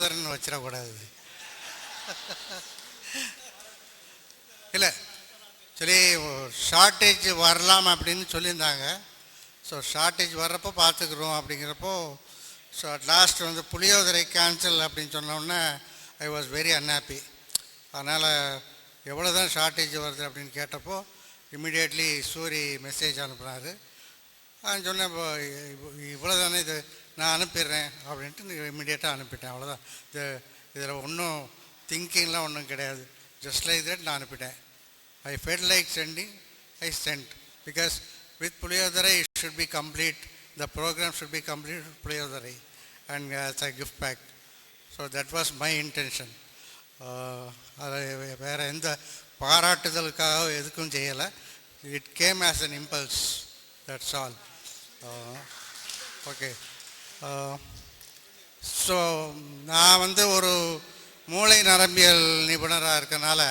புளியோதரைன்னு வச்சிடக்கூடாது. இல்லை சரி, ஷார்ட்டேஜ் வரலாம் அப்படின்னு சொல்லியிருந்தாங்க. ஸோ ஷார்ட்டேஜ் வர்றப்போ பார்த்துக்குறோம் அப்படிங்கிறப்போ, ஸோ அட் லாஸ்ட் வந்து புளியோதரை கேன்சல் அப்படின்னு சொன்னோடனே ஐ வாஸ் வெரி அன்ஹாப்பி. அதனால் எவ்வளோ தான் ஷார்ட்டேஜ் வருது அப்படின்னு கேட்டப்போ இம்மிடியேட்லி சூரி மெசேஜ் அனுப்புனார். நான் சொன்னேன், இப்போ இவ்வளோ தானே, இது நான் அனுப்பிடுறேன் அப்படின்ட்டு இம்மிடியேட்டாக அனுப்பிட்டேன். அவ்வளோதான். இதில் ஒன்றும் திங்கிங்லாம் ஒன்றும் கிடையாது. ஜஸ்ட் லைக் தட் நான் அனுப்பிட்டேன். I felt like sending, I sent. Because with Puliyodhara it should be complete, the program should be complete with Puliyodhara and as a gift pack. So that was my intention. வேறு எந்த பாராட்டுதலுக்காக எதுக்கும் செய்யலை. It came as an impulse, that's all. Okay. So நான் வந்து ஒரு மூளை நரம்பியல் நிபுணராக இருக்கனால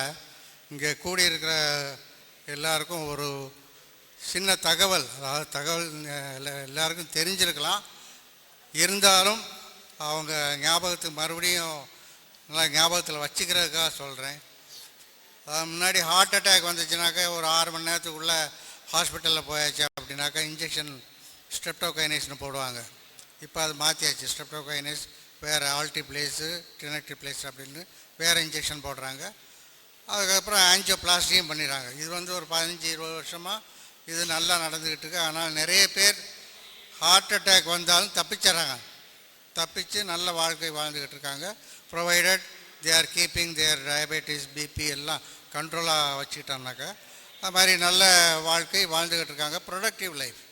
இங்கே கூடியிருக்கிற எல்லாருக்கும் ஒரு சின்ன தகவல், அதாவது தகவல் எல்லாருக்கும் தெரிஞ்சிருக்கலாம். இருந்தாலும் அவங்க ஞாபகத்துக்கு மறுபடியும் நல்லா ஞாபகத்தில் வச்சுக்கிறதுக்காக சொல்கிறேன். முன்னாடி ஹார்ட் அட்டாக் வந்துச்சுனாக்கா ஒரு 6 மணி நேரத்துக்குள்ளே ஹாஸ்பிட்டலில் போயாச்சு அப்படின்னாக்கா இன்ஜெக்ஷன் ஸ்ட்ரெப்டோகைனேஸ்னு போடுவாங்க. இப்போ அது மாற்றியாச்சு. ஸ்ட்ரெப்டோகைனேஸ் வேறு, ஆல்டிப்ளேஸு, டெனக்டிப்ளேஸ் அப்படின்னு வேறு இன்ஜெக்ஷன் போடுறாங்க. அதுக்கப்புறம் ஆஞ்சியோபிளாஸ்டியும் பண்ணிடுறாங்க. இது வந்து ஒரு 15-20 வருஷமாக இது நல்லா நடந்துக்கிட்டு இருக்கு. ஆனால் நிறைய பேர் ஹார்ட் அட்டாக் வந்தாலும் தப்பிச்சிட்றாங்க. தப்பிச்சு நல்ல வாழ்க்கை வாழ்ந்துக்கிட்டு இருக்காங்க. Provided they are keeping their diabetes, BP எல்லாம் கண்ட்ரோலாக வச்சுக்கிட்டோம்னாக்கா அது மாதிரி நல்ல வாழ்க்கை வாழ்ந்துக்கிட்டு இருக்காங்க. Productive life.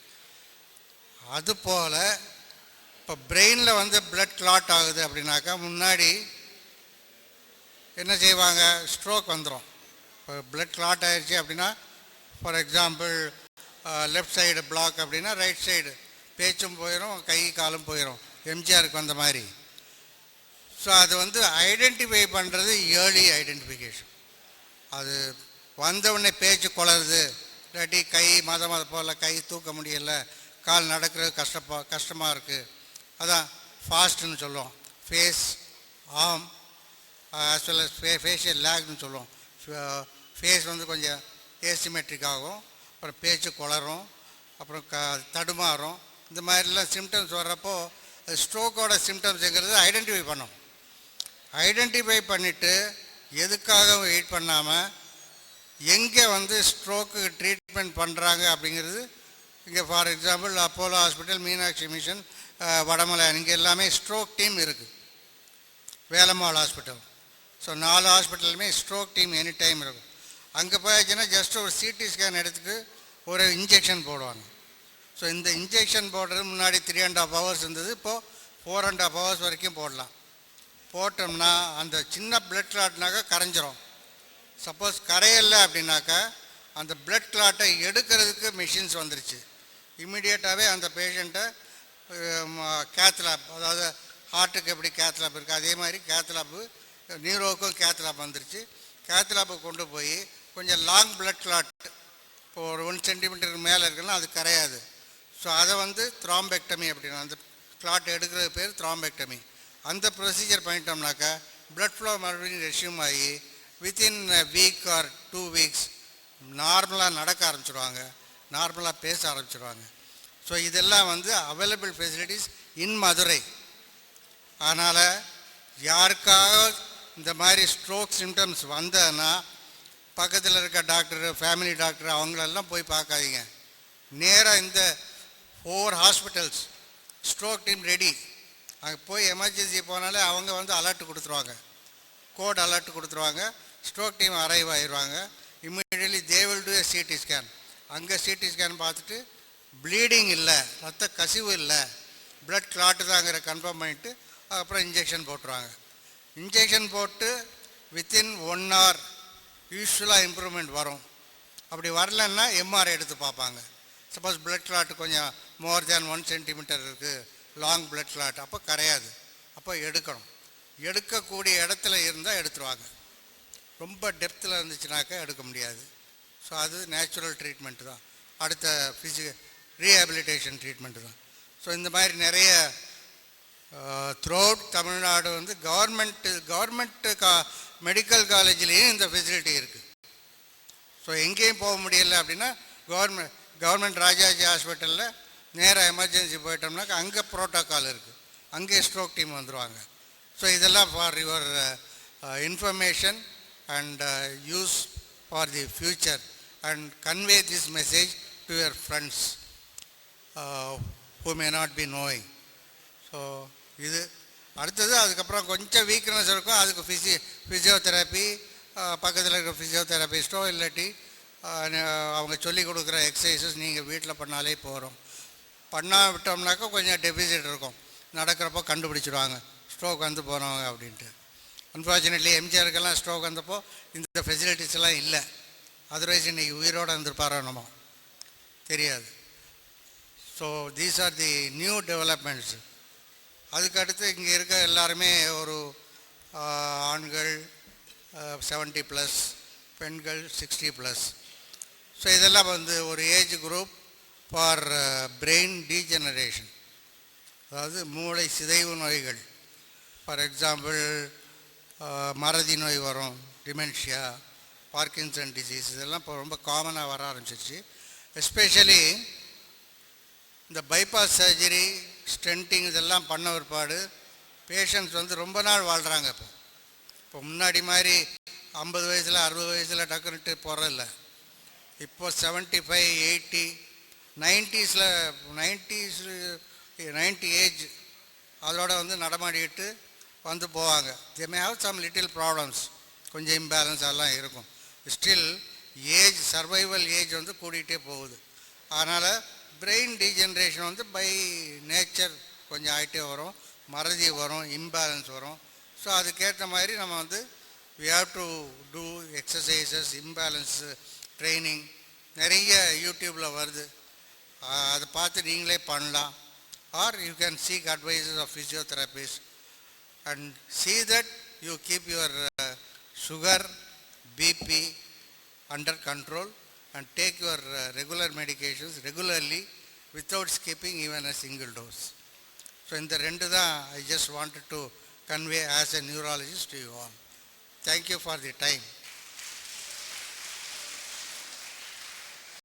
அதுபோல் இப்போ பிரெயினில் வந்து பிளட் கிளாட் ஆகுது அப்படின்னாக்கா முன்னாடி என்ன செய்வாங்க, ஸ்ட்ரோக் வந்துடும். இப்போ பிளட் கிளாட் ஆகிடுச்சு அப்படின்னா, for example left side block அப்படின்னா ரைட் சைடு பேச்சும் போயிடும், கை காலும் போயிடும். எம்ஜிஆருக்கு வந்த மாதிரி. ஸோ அது வந்து ஐடென்டிஃபை பண்ணுறது ஏர்லி ஐடென்டிஃபிகேஷன். அது வந்தவுடனே பேச்சு குளருது, இல்லாட்டி கை மத போல் கை தூக்க முடியலை, கால் நடக்கிறது கஷ்டமாக இருக்குது, அதான் ஃபாஸ்ட்டுன்னு சொல்லுவோம். Face, arm as well as facial லேக்னு சொல்லுவோம். ஃபேஸ் வந்து கொஞ்சம் ஏசிமெட்ரிக் ஆகும், அப்புறம் பேச்சு குளரும், அப்புறம் தடுமாறும். இந்த மாதிரிலாம் சிம்டம்ஸ் வர்றப்போ ஸ்ட்ரோக்கோட சிம்டம்ஸுங்கிறது ஐடென்டிஃபை பண்ணோம். ஐடென்டிஃபை பண்ணிவிட்டு எதுக்காக வெயிட் பண்ணாமல் எங்கே வந்து ஸ்ட்ரோக்கு ட்ரீட்மெண்ட் பண்ணுறாங்க அப்படிங்கிறது இங்கே for example Apollo hospital, Meenakshi mission, Vadamalai, இங்கே எல்லாமே ஸ்ட்ரோக் டீம் இருக்குது. வேலம்மாள் ஹாஸ்பிட்டல். ஸோ 4 ஹாஸ்பிட்டலுமே ஸ்ட்ரோக் டீம் எனி டைம் இருக்கும். அங்கே போயாச்சுன்னா ஜஸ்ட் ஒரு சிடி ஸ்கேன் எடுத்துகிட்டு ஒரு இன்ஜெக்ஷன் போடுவாங்க. ஸோ இந்த இன்ஜெக்ஷன் போடுறது முன்னாடி 3.5 hours இருந்தது, இப்போது 4.5 hours வரைக்கும் போடலாம். போட்டோம்னா அந்த சின்ன பிளட் கிளாட்னாக்கா கரைஞ்சிரும். சப்போஸ் கரையலை அப்படின்னாக்கா அந்த பிளட் கிளாட்டை எடுக்கிறதுக்கு மிஷின்ஸ் வந்துருச்சு. இம்மிடியேட்டாகவே அந்த பேஷண்ட்டை கேத்லாப், அதாவது ஹார்ட்டுக்கு எப்படி கேத்லாப் இருக்குது அதே மாதிரி கேத்லாப்பு நியூரோவுக்கும் கேத்லாப் வந்துருச்சு. கேத்லாப்பை கொண்டு போய் கொஞ்சம் லாங் பிளட் கிளாட், இப்போ ஒரு 1 சென்டிமீட்டருக்கு மேலே இருக்குன்னா அது கரையாது. ஸோ அதை வந்து த்ராம்பெக்டமி அப்படின்னா, அந்த கிளாட் எடுக்கிறது பேர் த்ராம்பெக்டமி. அந்த ப்ரொசீஜர் பண்ணிட்டோம்னாக்கா பிளட் ஃப்ளோ மறுபடியும் ரெஷ்யூம் ஆகி வித்தின் வீக் ஆர் 2 weeks நார்மலாக நடக்க ஆரம்பிச்சிடுவாங்க, நார்மலாக பேச ஆரம்பிச்சிடுவாங்க. ஸோ இதெல்லாம் வந்து அவைலபிள் ஃபெசிலிட்டிஸ் இன் மதுரை. அதனால் யாருக்காக இந்த மாதிரி ஸ்ட்ரோக் சிம்டம்ஸ் வந்ததுன்னா பக்கத்தில் இருக்க டாக்டர், ஃபேமிலி டாக்டர் அவங்களெல்லாம் போய் பார்க்காதீங்க. நேராக இந்த 4 ஹாஸ்பிட்டல்ஸ் ஸ்ட்ரோக் டீம் ரெடி. அங்கே போய் எமர்ஜென்சி போனாலே அவங்க வந்து அலர்ட் கொடுத்துருவாங்க, கோட் அலர்ட் கொடுத்துருவாங்க. ஸ்ட்ரோக் டீம் அரைவ் ஆகிடுவாங்க. Immediately they will do a CT scan. அங்கே சிடி ஸ்கேன் பார்த்துட்டு ப்ளீடிங் இல்லை, ரத்த கசிவு இல்லை, பிளட் கிளாட்டு தாங்கிற கன்ஃபார்ம் பண்ணிவிட்டு அப்புறம் இன்ஜெக்ஷன் போட்டுருவாங்க. இன்ஜெக்ஷன் போட்டு வித்தின் 1 hour யூஸ்வலாக இம்ப்ரூவ்மெண்ட் வரும். அப்படி வரலன்னா எம்ஆர்ஐ எடுத்து பார்ப்பாங்க. சப்போஸ் பிளட் கிளாட் கொஞ்சம் மோர் தேன் 1 சென்டிமீட்டர் இருக்குது, லாங் பிளட் கிளாட், அப்போ கரையாது, அப்போ எடுக்கணும். எடுக்கக்கூடிய இடத்துல இருந்தால் எடுத்துருவாங்க. ரொம்ப டெப்த்தில் இருந்துச்சுனாக்கா எடுக்க முடியாது. ஸோ அது நேச்சுரல் ட்ரீட்மெண்ட்டு தான். அடுத்த ரீஹேபிலிட்டேஷன் ட்ரீட்மெண்ட்டு தான். ஸோ இந்த மாதிரி நிறைய த்ரூஅவுட் தமிழ்நாடு வந்து கவர்மெண்ட் மெடிக்கல் காலேஜ்லேயும் இந்த ஃபெசிலிட்டி இருக்குது. ஸோ எங்கேயும் போக முடியல அப்படின்னா கவர்மெண்ட் ராஜாஜி ஹாஸ்பிட்டலில் நேராக எமர்ஜென்சி போயிட்டோம்னாக்கா அங்கே ப்ரோட்டோக்கால் இருக்குது, அங்கே ஸ்ட்ரோக் டீம் வந்துடுவாங்க. ஸோ இதெல்லாம் for your information and use for the future and convey this message to your friends who may not be knowing. So இது அடுத்தது. அதுக்கப்புறம் கொஞ்சம் வீக்னஸ் இருக்கும், அதுக்கு ஃபிசியோதெரப்பி, பக்கத்தில் இருக்கிற ஃபிசியோதெரபிஸ்ட்டோ இல்லாட்டி அவங்க சொல்லி கொடுக்குற எக்ஸசைசஸ் நீங்கள் வீட்டில் பண்ணாலே போகிறோம். விட்டோம்னாக்கா கொஞ்சம் டெபிசிட் இருக்கும், நடக்கிறப்போ கண்டுபிடிச்சிடுவாங்க ஸ்ட்ரோக் வந்து போகிறவங்க அப்படின்ட்டு. அன்ஃபார்ச்சுனேட்லி எம்ஜிஆருக்கெல்லாம் ஸ்ட்ரோக் வந்தப்போ இந்த ஃபெசிலிட்டிஸ் எல்லாம் இல்லை. அதர்வைஸ் இன்றைக்கி உயிரோடு இருந்திருப்பாரோ நம்ம தெரியாது. So these are the new developments. அதுக்கடுத்து இங்கே இருக்க எல்லாருமே ஒரு ஆண்கள் 70+, பெண்கள் 60+. ஸோ இதெல்லாம் வந்து ஒரு age group for brain degeneration, அதாவது மூளை சிதைவு நோய்கள். ஃபார் எக்ஸாம்பிள் மறதி நோய் வரும், டிமென்ஷியா, பார்க்கின்சன் டிசீஸ், இதெல்லாம் இப்போ ரொம்ப காமனாக வர ஆரம்பிச்சிருச்சு. எஸ்பெஷலி இந்த பைபாஸ் சர்ஜரி, ஸ்டென்டிங் இதெல்லாம் பண்ண பிற்பாடு பேஷண்ட்ஸ் வந்து ரொம்ப நாள் வாழ்கிறாங்க. இப்போ முன்னாடி மாதிரி 50 வயசில் 60 வயசில் டக்குன்ட்டு போகிறதில்ல. இப்போ 75, 80, 90 ஏஜ் அதோட வந்து நடமாடிக்கிட்டு வந்து போவாங்க. They may have some little problems, கொஞ்சம் இம்பேலன்ஸ் அதெல்லாம் இருக்கும். ஸ்டில் ஏஜ், சர்வைவல் ஏஜ் வந்து கூட்டிகிட்டே போகுது. அதனால் பிரெயின் டீஜென்ரேஷன் வந்து பை நேச்சர் கொஞ்சம் ஆகிட்டே வரும், மறதி வரும், இம்பேலன்ஸ் வரும். ஸோ அதுக்கேற்ற மாதிரி நம்ம வந்து we have to do exercises, imbalance training, நிறைய யூடியூப்பில் வருது, அதை பார்த்து நீங்களே பண்ணலாம். Or you can seek advices of physiotherapists and see that you keep your sugar, BP under control and take your regular medications regularly without skipping even a single dose. So in the rendu da I just wanted to convey as a neurologist to you all. Thank you for the time.